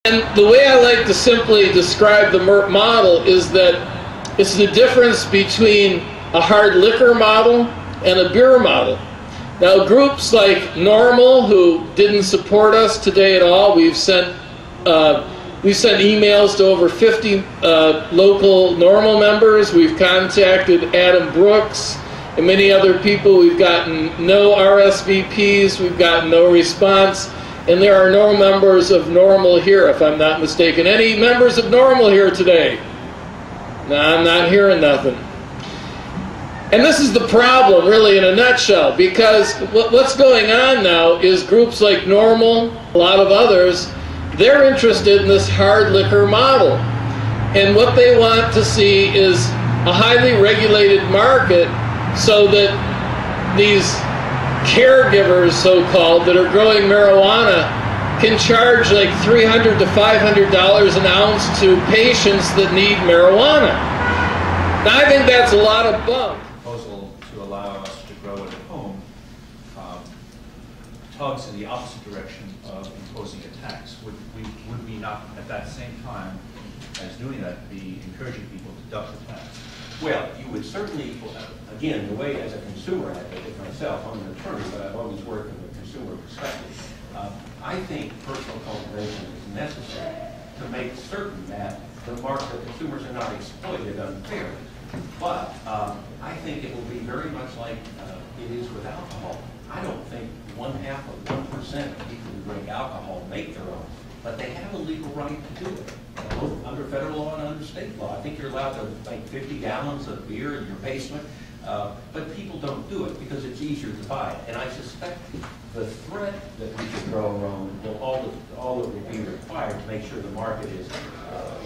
And the way I like to simply describe the MERP model is that it's the difference between a hard liquor model and a beer model. Now, groups like NORML, who didn't support us today at all, we've sent emails to over 50 local NORML members. We've contacted Adam Brooks and many other people. We've gotten no RSVPs. We've gotten no response. And there are no members of NORML here, if I'm not mistaken. Any members of NORML here today? No, I'm not hearing nothing. And this is the problem, really, in a nutshell, because what's going on now is groups like NORML, a lot of others, they're interested in this hard liquor model. And what they want to see is a highly regulated market so that these caregivers, so-called, that are growing marijuana can charge like $300 to $500 an ounce to patients that need marijuana. Now, I think that's a lot of bunk. Proposal to allow us to grow it at home tugs in the opposite direction of imposing a tax. Would we not, at that same time as doing that, be encouraging people to deduct the tax? Well, you would certainly, again, the way as a consumer advocate myself, I'm an attorney, but I've always worked from a consumer perspective. I think personal cultivation is necessary to make certain that the consumers are not exploited unfairly. But I think it will be very much like it is with alcohol. I don't think 1/2 of 1% of people who drink alcohol make their own, but they have a legal right to do it, both under federal law and under state law. I think you're allowed to make 50 gallons of beer in your basement, but people don't do it because it's easier to buy it. And I suspect the threat that we should grow our own will all that will be required to make sure the market is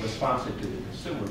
responsive to the consumer.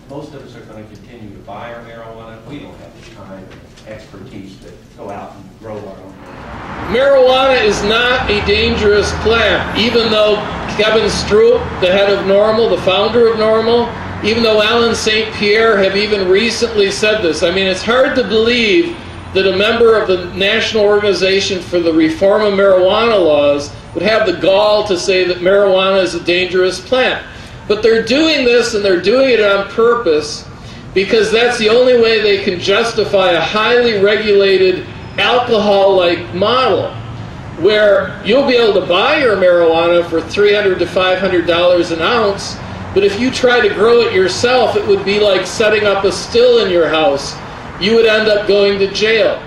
Most of us are going to continue to buy our marijuana. We don't have the time and expertise to go out and grow our own marijuana. Marijuana is not a dangerous plant, even though Kevin Stroop, the head of NORML, the founder of NORML, even though Alan St. Pierre have even recently said this. I mean, it's hard to believe that a member of the National Organization for the Reform of Marijuana Laws would have the gall to say that marijuana is a dangerous plant. But they're doing this, and they're doing it on purpose, because that's the only way they can justify a highly regulated alcohol-like model, where you'll be able to buy your marijuana for $300 to $500 an ounce, but if you try to grow it yourself, it would be like setting up a still in your house. You would end up going to jail.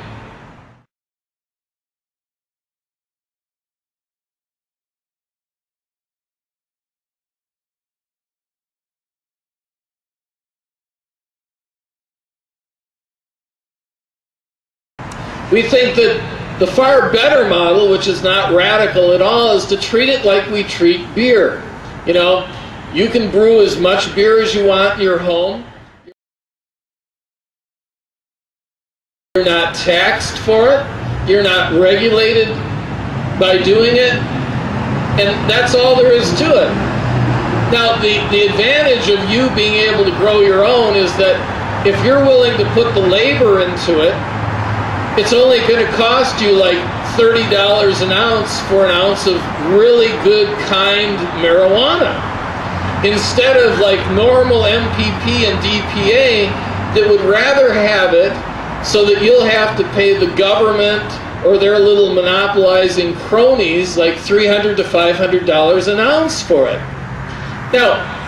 We think that the far better model, which is not radical at all, is to treat it like we treat beer. You know, you can brew as much beer as you want in your home. You're not taxed for it. You're not regulated by doing it. And that's all there is to it. Now, the advantage of you being able to grow your own is that if you're willing to put the labor into it, it's only going to cost you like $30 an ounce for an ounce of really good, kind marijuana. Instead of like normal MPP and DPA that would rather have it so that you'll have to pay the government or their little monopolizing cronies like $300 to $500 an ounce for it. Now,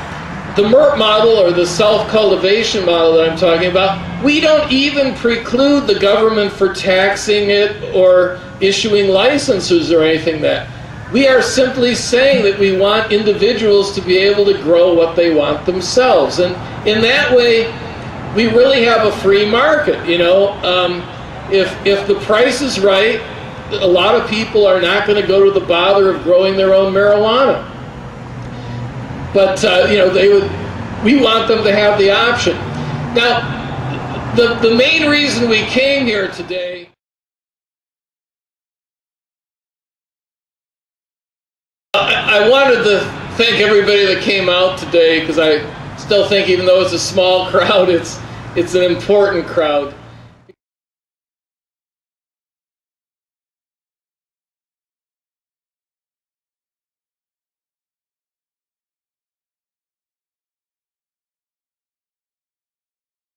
the MERP model, or the self-cultivation model that I'm talking about, we don't even preclude the government for taxing it or issuing licenses or anything that. We are simply saying that we want individuals to be able to grow what they want themselves. And in that way, we really have a free market. You know, if the price is right, a lot of people are not going to go to the bother of growing their own marijuana. But you know, we want them to have the option. Now, the main reason we came here today, I wanted to thank everybody that came out today, because I still think, even though it's a small crowd, it's an important crowd.